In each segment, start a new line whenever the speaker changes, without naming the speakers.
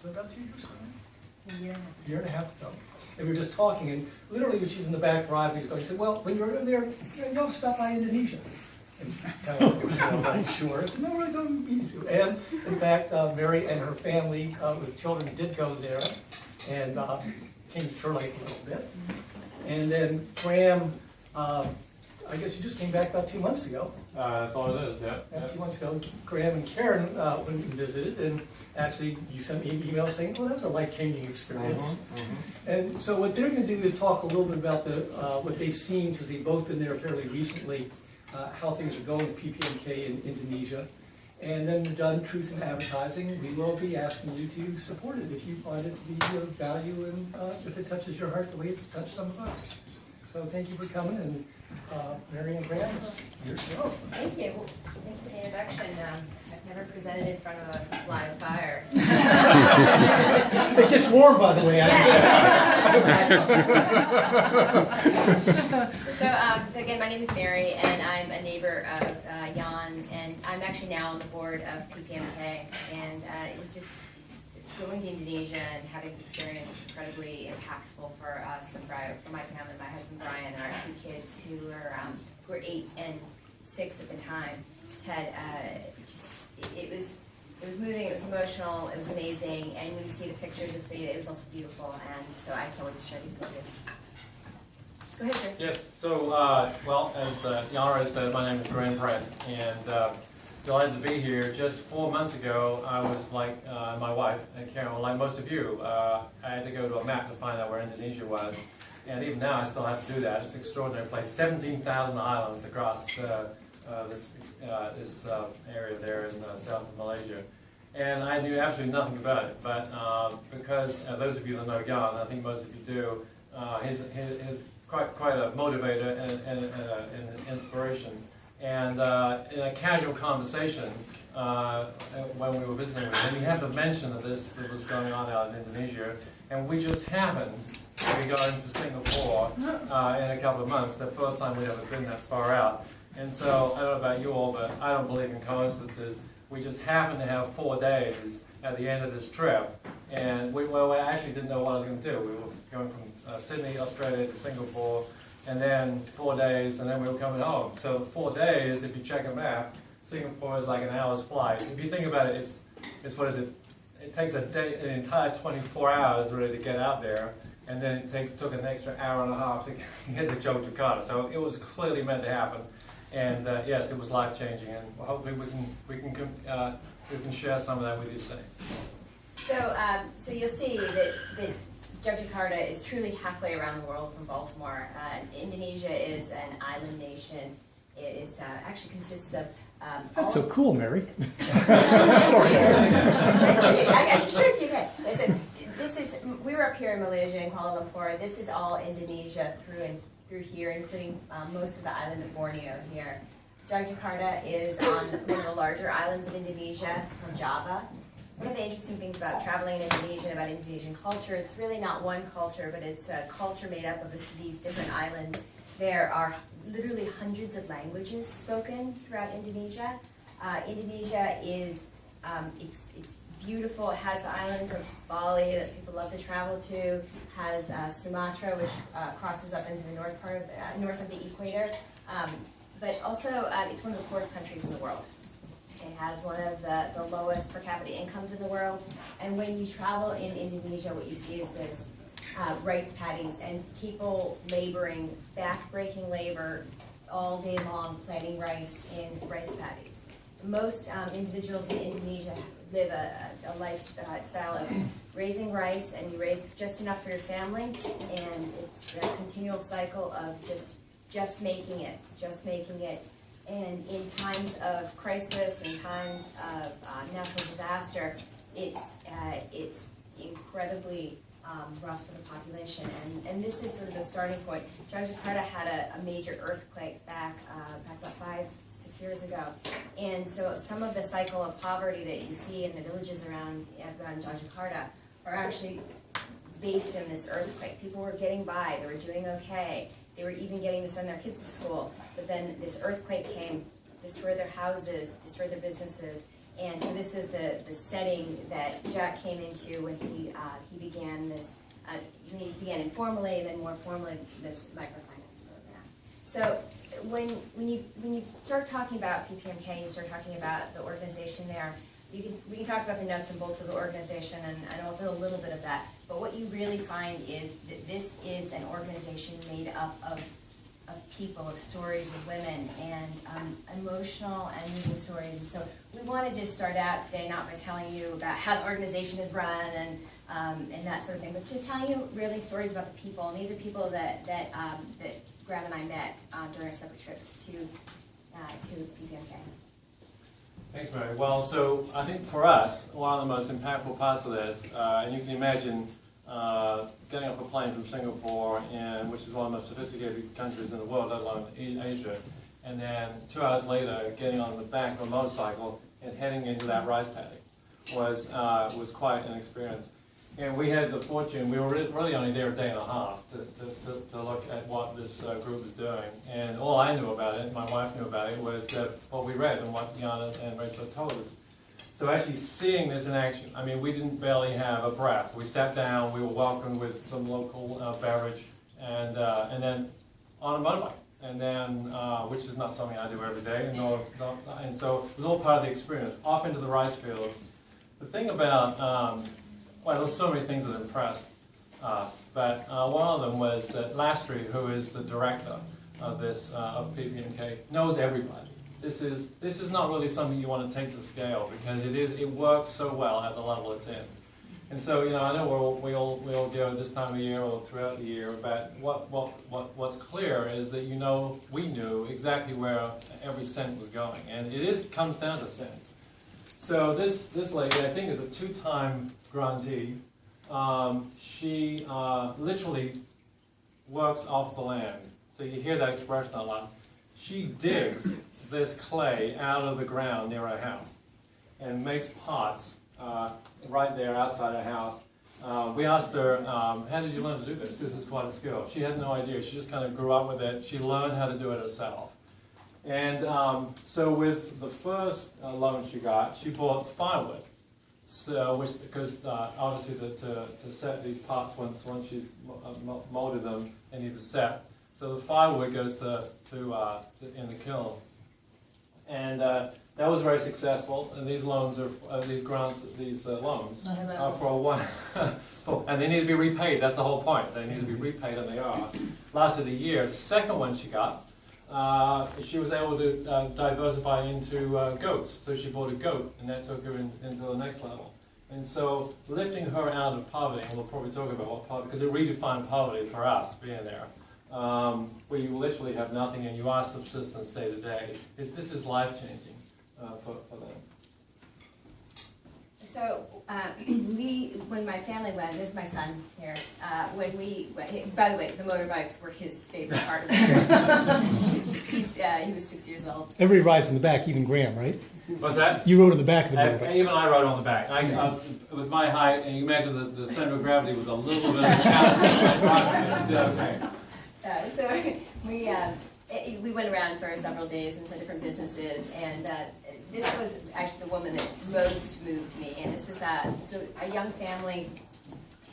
was it about 2 years ago?
Yeah.
A year and a half ago. And we were just talking, and literally when she's in the back driving, he's going, he said, well, when you're in there, you know, stop by Indonesia. And kind of, right, sure. I said, no, we're going to be. And in fact, Mary and her family with children did go there, and came to Curly a little bit. And then Graham, I guess you just came back about 2 months ago.
That's all it is, yeah.
2 months ago, Graham and Karen went and visited, and actually you sent me an email saying, well, that was a life-changing experience. And so what they're going to do is talk a little bit about what they've seen, because they've both been there fairly recently, how things are going with PPMK in Indonesia. And then we're done, truth in advertising. We will be asking you to support it if you find it to be of value and if it touches your heart the way it's touched some of ours. So thank you for coming, and Mary and Graham, it's your show.
Thank you. Thank you for the introduction. I've never presented in front of a live fire. So.
It gets warm, by the way.
So again, my name is Mary, and I'm a neighbor of Jan, and I'm actually now on the board of PPMK, and it was just going to Indonesia and having the experience was incredibly impactful for us and for my family, my husband Brian, and our 2 kids who were 8 and 6 at the time. It was moving, it was emotional, it was amazing, and when you see the pictures, you'll see it was also beautiful, and so I can't wait to share these with you. Go ahead, sir.
Yes, so, well, as Jan already said, my name is Graham Pratt, and delighted to be here. Just 4 months ago, I was like my wife, Karen, like most of you, I had to go to a map to find out where Indonesia was. And even now, I still have to do that. It's an extraordinary place. 17,000 islands across this area there in south of Malaysia. And I knew absolutely nothing about it. But because those of you that know Jan, I think most of you do, he's quite a motivator and an inspiration. And in a casual conversation, when we were visiting with him, he had the mention of this that was going on out in Indonesia, and we just happened to be going to Singapore in a couple of months, the first time we'd ever been that far out. And so, I don't know about you all, but I don't believe in coincidences. We just happened to have 4 days at the end of this trip, and we actually didn't know what I was going to do. We were going from Sydney, Australia to Singapore, and then 4 days, and then we were coming home. So 4 days, if you check a map, Singapore is like an hour's flight. If you think about it, it's what is it? It takes a day, an entire 24 hours really to get out there, and then it took an extra hour and a half to get to Jakarta. So it was clearly meant to happen, and yes, it was life changing, and hopefully we can share some of that with you today.
So you'll see that Jakarta is truly halfway around the world from Baltimore. Indonesia is an island nation. It is actually consists of
That's so cool, Mary.
Sorry. I'm sure if you can. Listen, we were up here in Malaysia in Kuala Lumpur. This is all Indonesia through here, including most of the island of Borneo here. Jakarta is on one of the larger islands of Indonesia, called Java. One of the interesting things about traveling in Indonesia and about Indonesian culture, it's really not one culture, but it's a culture made up of these different islands. There are literally hundreds of languages spoken throughout Indonesia. Indonesia is it's beautiful. It has the islands of Bali that people love to travel to. Has Sumatra, which crosses up into the north of the equator. But also, it's one of the poorest countries in the world. It has one of the lowest per capita incomes in the world. And when you travel in Indonesia, what you see is this rice paddies and people laboring, back-breaking labor all day long, planting rice in rice paddies. Most individuals in Indonesia live a lifestyle of raising rice, and you raise just enough for your family, and it's a continual cycle of just making it. And in times of crisis, in times of natural disaster, it's incredibly rough for the population. And this is sort of the starting point. Jakarta had a major earthquake back about 5-6 years ago. And so some of the cycle of poverty that you see in the villages around Jakarta are actually based in this earthquake. People were getting by, they were doing okay. They were even getting to send their kids to school, but then this earthquake came, destroyed their houses, destroyed their businesses, And so this is the setting that Jack came into when he began this, he began informally, then more formally, this microfinance program. So when you start talking about PPMK, you start talking about the organization there, we can talk about the nuts and bolts of the organization, and I'll do a little bit of that, but what you really find is that this is an organization made up of people, of stories of women, and emotional and moving stories. And so we want to just start out today not by telling you about how the organization is run and that sort of thing, but just telling you really stories about the people. And these are people that Graham and I met during our separate trips to PPMK.
Thanks, Mary. Well, so I think for us, one of the most impactful parts of this, and you can imagine getting off a plane from Singapore, which is one of the most sophisticated countries in the world, let alone Asia, and then 2 hours later getting on the back of a motorcycle and heading into that rice paddy was quite an experience. And we had the fortune, we were really only there a day and a half to look at what this group was doing. And all I knew about it, my wife knew about it, was what we read and what Jana and Rachel told us. So actually seeing this in action, I mean, we didn't barely have a breath. We sat down, we were welcomed with some local beverage, and then on a motorbike. And then, which is not something I do every day, and so it was all part of the experience, off into the rice fields. The thing about, well, there's so many things that impressed us, but one of them was that Lastry, who is the director of this, of PPMK, knows everybody. This is not really something you want to take to scale, because it works so well at the level it's in. And so, I know we all go this time of year or throughout the year, but what's clear is that we knew exactly where every cent was going, and comes down to cents. So this lady, I think, is a 2-time grantee. She literally works off the land. So you hear that expression a lot. She digs this clay out of the ground near her house and makes pots right there outside her house. We asked her, how did you learn to do this? This is quite a skill. She had no idea. She just kind of grew up with it. She learned how to do it herself. And so with the first loan she got, she bought firewood. So, because obviously to set these pots, once she's molded them, they need to set. So the firewood goes in the kiln. And that was very successful, and these loans are these loans are for a while, and they need to be repaid. That's the whole point. They need to be repaid, and they are. Lasted a year. The second one she got, she was able to diversify into goats. So she bought a goat, and that took her into the next level. And so lifting her out of poverty, and we'll probably talk about what poverty, because it redefined poverty for us being there. Where you literally have nothing and you are subsistence day to day. This is life-changing for them.
So when my family went, this is my son here, by the way, the motorbikes were his favorite part of the trip. He was 6 years old.
Everybody rides in the back, even Graham, right?
What's that?
You rode in the back of the motorbike.
Even I rode on the back. With my height, and you imagine the center of gravity was a little bit of a challenge.
So we went around for several days in some different businesses, and this was actually the woman that most moved me. And this is so a young family.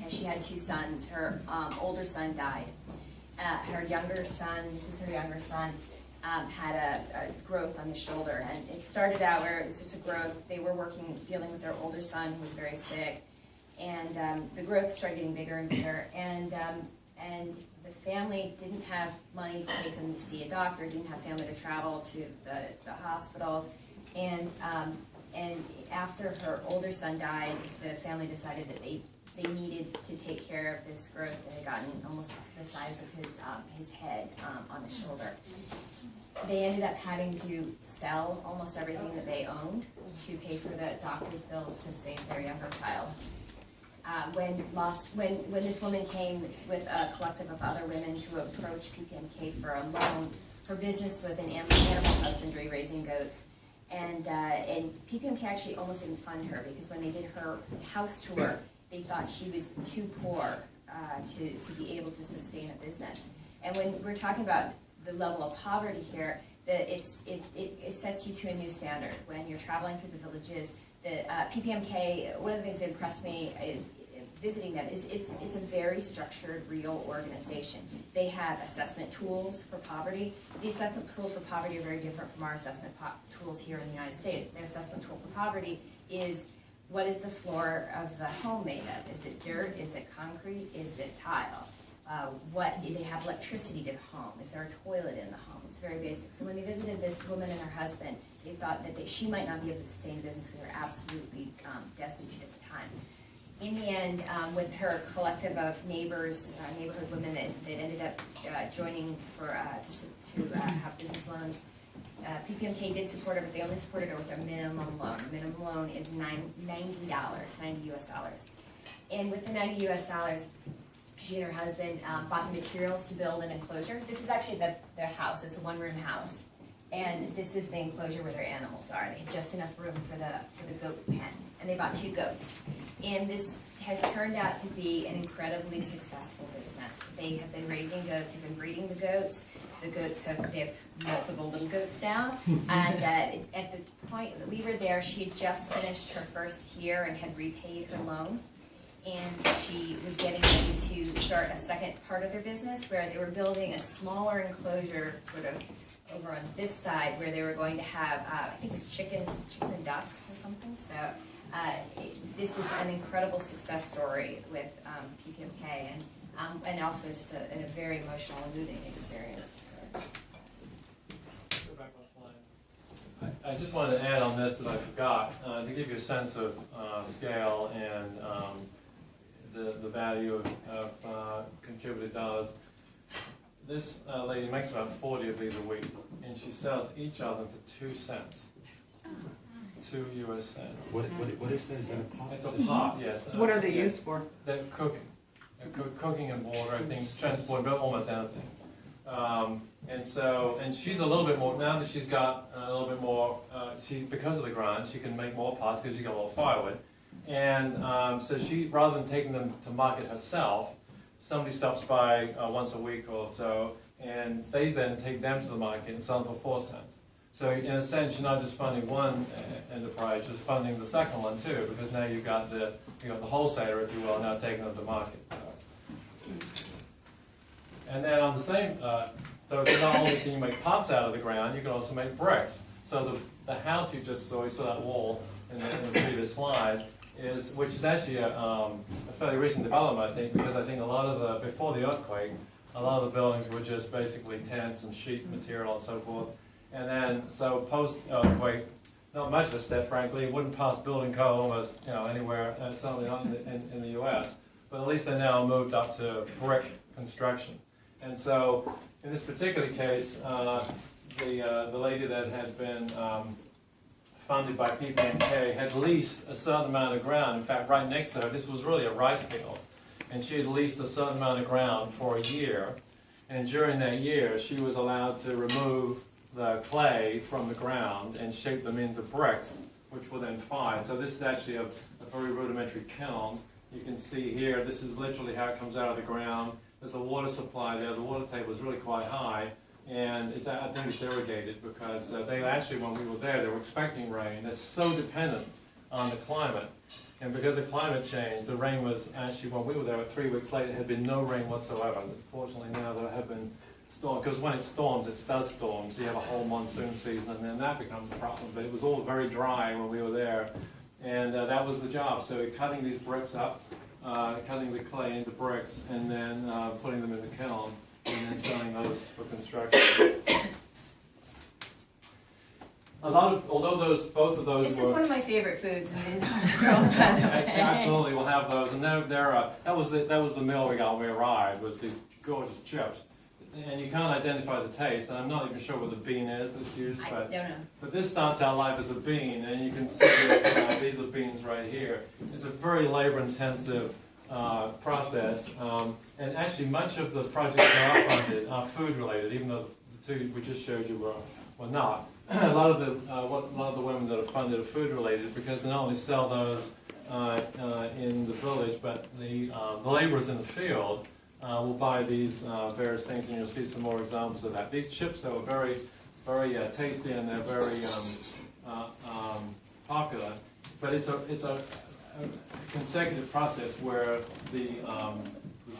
She had 2 sons. Her older son died. Her younger son, this is her younger son, had a growth on his shoulder, and it started out where it was just a growth. They were dealing with their older son who was very sick, and the growth started getting bigger and bigger, and the family didn't have money to take them to see a doctor, didn't have family to travel to the hospitals, and after her older son died, the family decided that they needed to take care of this growth that had gotten almost the size of his head on his shoulder. They ended up having to sell almost everything that they owned to pay for the doctor's bills to save their younger child. When this woman came with a collective of other women to approach PPMK for a loan, her business was in animal husbandry, raising goats, and PPMK actually almost didn't fund her, because when they did her house tour, they thought she was too poor to be able to sustain a business. And when we're talking about the level of poverty here, it sets you to a new standard when you're traveling through the villages. The PPMK, one of the things that impressed me is visiting them is it's a very structured, real organization. They have assessment tools for poverty. The assessment tools for poverty are very different from our assessment tools here in the United States. Their assessment tool for poverty is, what is the floor of the home made of? Is it dirt? Is it concrete? Is it tile? What do they have electricity to the home? Is there a toilet in the home? It's very basic. So when they visited this woman and her husband, they thought that she might not be able to sustain a business because they were absolutely destitute at the time. In the end, with her collective of neighbors, neighborhood women that ended up joining to have business loans, PPMK did support her, but they only supported her with a minimum loan. The minimum loan is $90 US. And with the $90 US, she and her husband bought the materials to build an enclosure. This is actually their house. It's a one-room house. And this is the enclosure where their animals are. They have just enough room for the goat pen. And they bought 2 goats. And this has turned out to be an incredibly successful business. They have been raising goats, have been breeding the goats. The goats they have multiple little goats now. And at the point that we were there, she had just finished her first year and had repaid her loan. And she was getting ready to start a second part of their business where they were building a smaller enclosure sort of over on this side where they were going to have, I think it was chickens and ducks or something. So this is an incredible success story with PPMK and also just a very emotional and moving experience.
Go back one slide. I just wanted to add on this that I forgot, to give you a sense of scale and the value of contributed dollars. This lady makes about 40 of these a week, and she sells each of them for 2 cents. 2 US cents.
What is this? Is that a pot?
It's a pot, yes.
What are they used for?
They're cooking. They're cooking and water, I think, transport, but almost anything. And she's a little bit more, now that she's got a little bit more, because of the grind, she can make more pots because she's got a little firewood. And so she, rather than taking them to market herself, somebody stops by once a week or so, and they then take them to the market and sell them for 4 cents. So in a sense, you're not just funding one enterprise, you're funding the second one too, because now you've got the wholesaler, if you will, now taking them to market. And then on the same, so not only can you make pots out of the ground, you can also make bricks. So the house you just saw, you saw that wall in the previous slide, which is actually a fairly recent development, I think, because I think a lot of before the earthquake, a lot of the buildings were just basically tents and sheet material and so forth. And then, so post-earthquake, not much of a step, frankly. It wouldn't pass building code almost, anywhere, certainly not in the U.S. But at least they now moved up to brick construction. And so, in this particular case, the lady that had been funded by PPMK had leased a certain amount of ground. In fact, right next to her, this was really a rice field. And she had leased a certain amount of ground for a year. And during that year, she was allowed to remove the clay from the ground and shape them into bricks, which were then fired. So this is actually a very rudimentary kiln. You can see here, this is literally how it comes out of the ground. There's a water supply there. The water table is really quite high. And I think it's irrigated because they actually, when we were there, they were expecting rain. They're so dependent on the climate. And because of climate change, the rain was actually, when we were there 3 weeks later, it had been no rain whatsoever. Fortunately now there have been storms, because when it storms, it does storm. So you have a whole monsoon season, and then that becomes a problem. But it was all very dry when we were there. And that was the job. So cutting these bricks up, cutting the clay into bricks, and then putting them in the kiln, and then selling those for construction. Although both of those
This
were...
is one of my favorite foods in the entire world, by the way.
Absolutely, we'll have those. And that was the meal we got when we arrived, was these gorgeous chips. And you can't identify the taste, and I'm not even sure what the bean is that's used.
I don't know.
But this starts out life as a bean, and you can see this, these are beans right here. It's a very labor-intensive process, and actually much of the projects that are funded are food-related, even though the 2 we just showed you were not. A lot of the women that are funded are food-related because they not only sell those in the village, but the laborers in the field will buy these various things, and you'll see some more examples of that. These chips, though, are very, very tasty, and they're very popular. But it's a consecutive process where the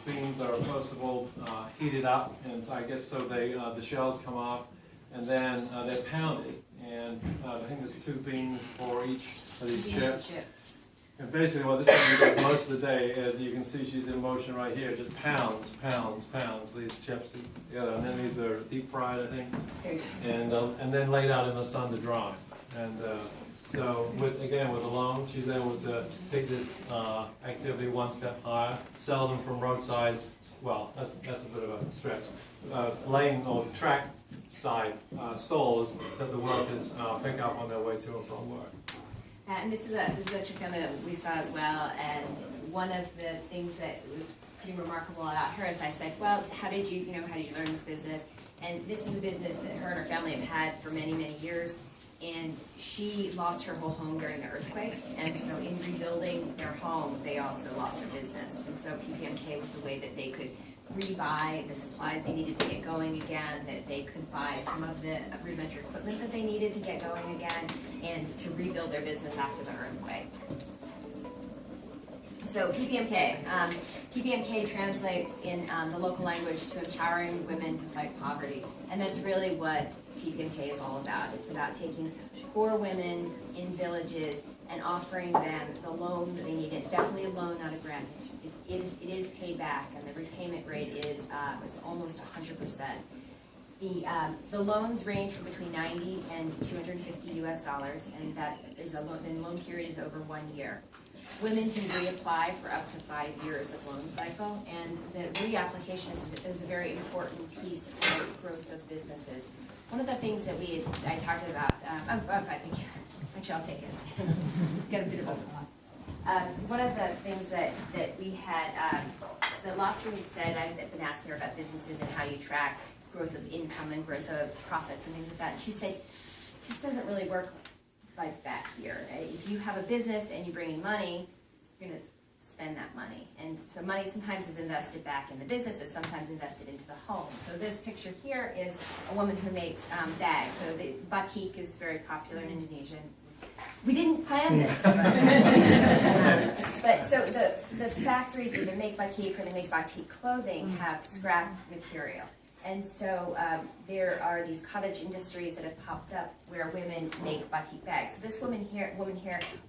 beans are first of all heated up, and so I guess so the shells come off, and then they're pounded. And I think there's 2 beans for each of these chips. And basically what this lady does most of the day, as you can see she's in motion right here, just pounds these chips together. And then these are deep fried, I think, and then laid out in the sun to dry. And so with a loan, she's able to take this activity one step higher, sell them from roadsides. Well, that's a bit of a stretch. Lane or track side stalls that the workers pick up on their way to and from work.
And this is a chick that we saw as well, and one of the things that was pretty remarkable about her is I said, well, how did you learn this business? And this is a business that her and her family have had for many, many years, and she lost her whole home during the earthquake, and so in rebuilding their home, they also lost their business, and so PPMK was the way that they could rebuy the supplies they needed to get going again, that they could buy some of the rudimentary equipment that they needed to get going again, and to rebuild their business after the earthquake. So PPMK. PPMK translates in the local language to empowering women to fight poverty, and that's really what PPMK is all about. It's about taking poor women in villages and offering them the loan that they need. It's definitely a loan, not a grant. It is paid back, and the repayment rate is almost 100%. The loans range from between $90 and $250 US, and that is a loan. And the loan period is over 1 year. Women can reapply for up to 5 years of loan cycle, and the reapplication is a very important piece for growth of businesses. One of the things that I talked about, I'm fine, thank you. Actually, I'll take it. Got a bit of a one of the things that we had, the last room said, I've been asking her about businesses and how you track growth of income and growth of profits and things like that. And she said, it just doesn't really work like that here. If you have a business and you bring in money, you're going to spend that money. And so money sometimes is invested back in the business, it's sometimes invested into the home. So this picture here is a woman who makes bags. So the batik is very popular in Indonesia. We didn't plan this. But so the factories either make batik or they make batik clothing have scrap material. And so there are these cottage industries that have popped up where women make batik bags. So this woman here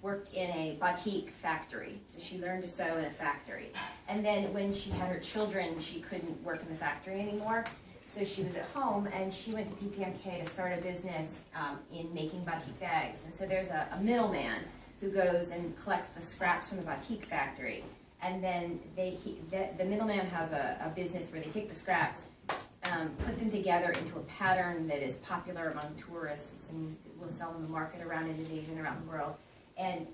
worked in a batik factory. So she learned to sew in a factory. And then when she had her children, she couldn't work in the factory anymore. So she was at home, and she went to PPMK to start a business in making batik bags. And so there's a middleman who goes and collects the scraps from the batik factory. And then the middleman has a business where they take the scraps, put them together into a pattern that is popular among tourists, and will sell in the market around Indonesia and around the world, and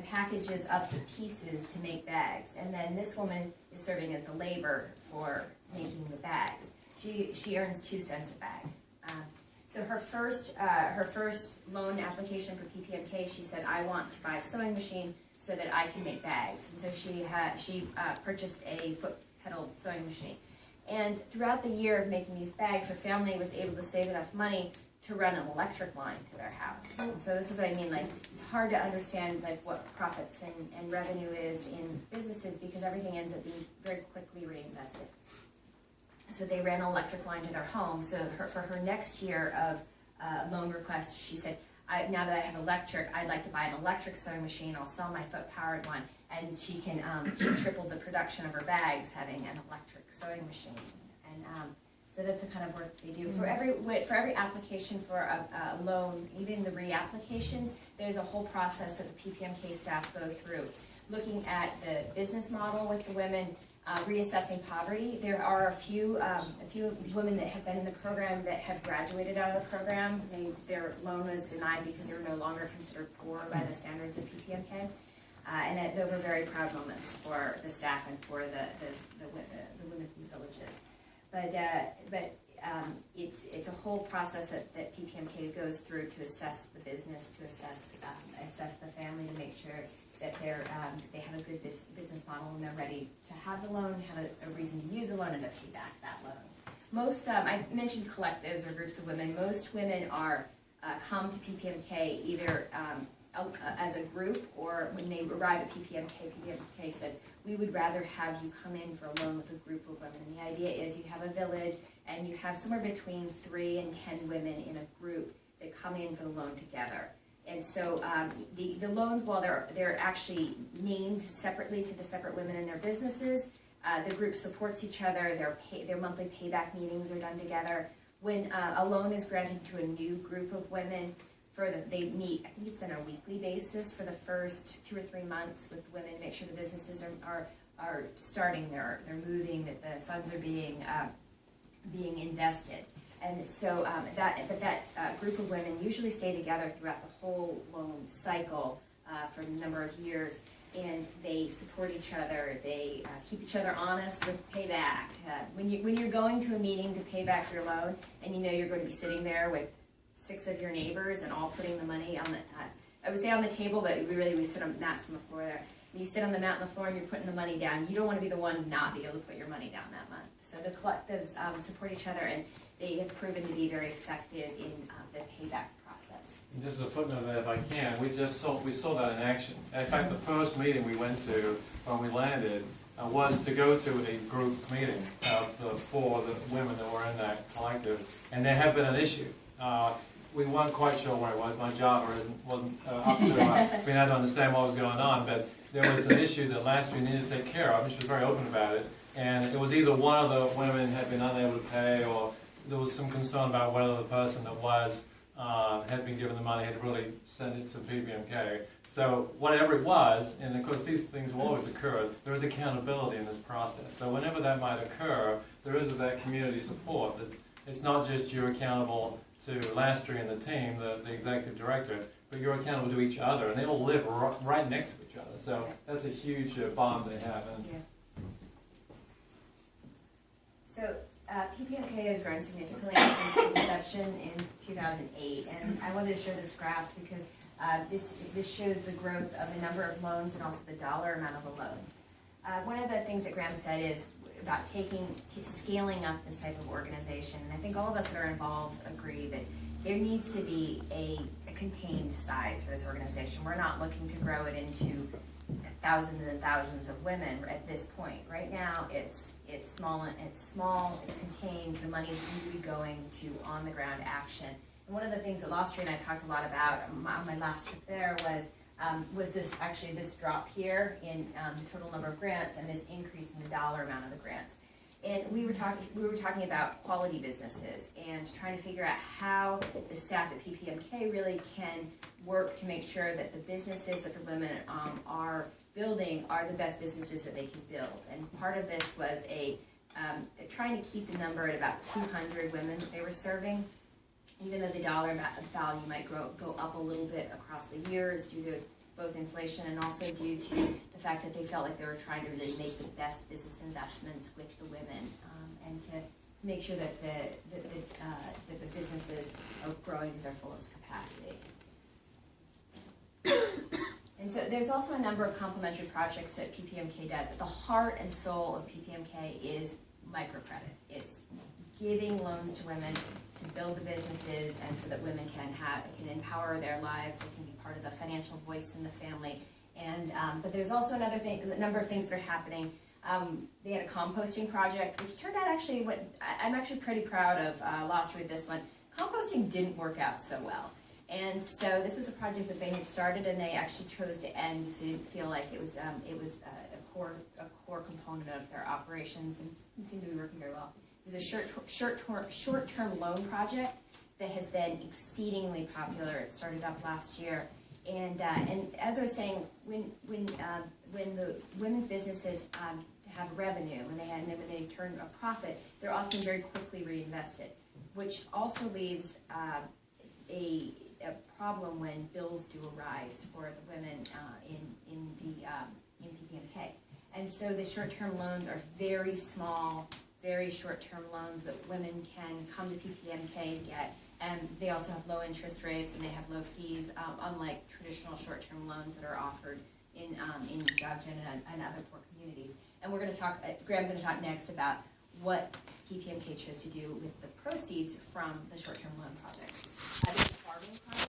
packages up the pieces to make bags. And then this woman is serving as the labor for making the bags. She earns 2 cents a bag. So her first loan application for PPMK, she said, I want to buy a sewing machine so that I can make bags. And so she purchased a foot pedal sewing machine. And throughout the year of making these bags, her family was able to save enough money to run an electric line to their house. And so this is what I mean, like, it's hard to understand like what profits and revenue is in businesses because everything ends up being very quickly reinvested. So they ran an electric line to their home. So for her next year of loan request, she said, now that I have electric, I'd like to buy an electric sewing machine. I'll sell my foot-powered one. And she tripled the production of her bags having an electric sewing machine. And so that's the kind of work they do. For every application for a loan, even the reapplications, there's a whole process that the PPMK staff go through. Looking at the business model with the women, reassessing poverty. There are a few women that have been in the program that have graduated out of the program. Their loan was denied because they were no longer considered poor by the standards of PPMK. And those were very proud moments for the staff and for the women from the villages. But it's a whole process that PPMK goes through to assess the business, to assess the family, to make sure that they have a good business model and they're ready to have the loan, have a reason to use the loan, and to pay back that loan. most, I mentioned collectives or groups of women. Most women are come to PPMK either as a group, or when they arrive at PPMK says, we would rather have you come in for a loan with a group of women. And the idea is you have a village and you have somewhere between 3 and 10 women in a group that come in for the loan together. And so the loans, while they're actually named separately to the separate women in their businesses, the group supports each other. Their monthly payback meetings are done together. When a loan is granted to a new group of women, they meet, I think it's on a weekly basis for the first 2 or 3 months with women, make sure the businesses are starting, they're moving, that the funds are being invested. And so that group of women usually stay together throughout the whole loan cycle for a number of years, and they support each other. They keep each other honest with payback. When you're going to a meeting to pay back your loan, and you know you're going to be sitting there with 6 of your neighbors and all putting the money on the, I would say on the table, but we sit on mats on the floor there. And you sit on the mat on the floor and you're putting the money down. You don't want to be the one not be able to put your money down that month. So the collectives support each other, and they have proven to be very effective in the payback process.
And just as a footnote there, if I can, we saw that in action. In fact, the first meeting we went to when we landed was to go to a group meeting for the women that were in that collective, and there had been an issue. We weren't quite sure where it was. My Java wasn't up to it. We had to understand what was going on, but there was an issue that last week needed to take care of, and she was very open about it. And it was either one of the women had been unable to pay, or there was some concern about whether the person that was had been given the money had really sent it to PPMK. So whatever it was, and of course these things will always occur, there is accountability in this process. So whenever that might occur, there is that community support. That it's not just you're accountable to Lastry and the team, the executive director, but you're accountable to each other, and they all live right next to each other. So that's a huge bond they have. And
yeah. So PPMK has grown significantly since inception in 2008, and I wanted to show this graph because this shows the growth of the number of loans and also the dollar amount of the loans. One of the things that Graham said is about scaling up this type of organization, and I think all of us that are involved agree that there needs to be a contained size for this organization. We're not looking to grow it into thousands and thousands of women at this point. Right now, it's small, it's contained. The money is really going to on-the-ground action. And one of the things that Lastry and I talked a lot about on my last trip there was this drop here in the total number of grants and this increase in the dollar amount of the grants. And we were talking about quality businesses and trying to figure out how the staff at PPMK really can work to make sure that the businesses that the women are building are the best businesses that they can build. And part of this was trying to keep the number at about 200 women that they were serving, even though the dollar value might go up a little bit across the years due to both inflation and also due to the fact that they felt like they were trying to really make the best business investments with the women, and to make sure that the businesses are growing to their fullest capacity. And so there's also a number of complementary projects that PPMK does. At the heart and soul of PPMK is microcredit. It's giving loans to women to build the businesses, and so that women can empower their lives. They can be part of the financial voice in the family. And but there's also a number of things that are happening. They had a composting project, which turned out actually I'm actually pretty proud of. Lastry with this one. Composting didn't work out so well, and so this was a project that they had started, and they actually chose to end because they didn't feel like it was a core component of their operations, and it seemed to be working very well. There's a short-term loan project that has been exceedingly popular. It started up last year, and as I was saying, when the women's businesses have revenue, when they turn a profit, they're often very quickly reinvested, which also leaves a problem when bills do arise for the women in PPMK. And so the short-term loans are very small, very short-term loans that women can come to PPMK and get, and they also have low interest rates and they have low fees, unlike traditional short-term loans that are offered in Jobgen and other poor communities. And we're going to talk. Graham's going to talk next about what PPMK chose to do with the proceeds from the short-term loan project.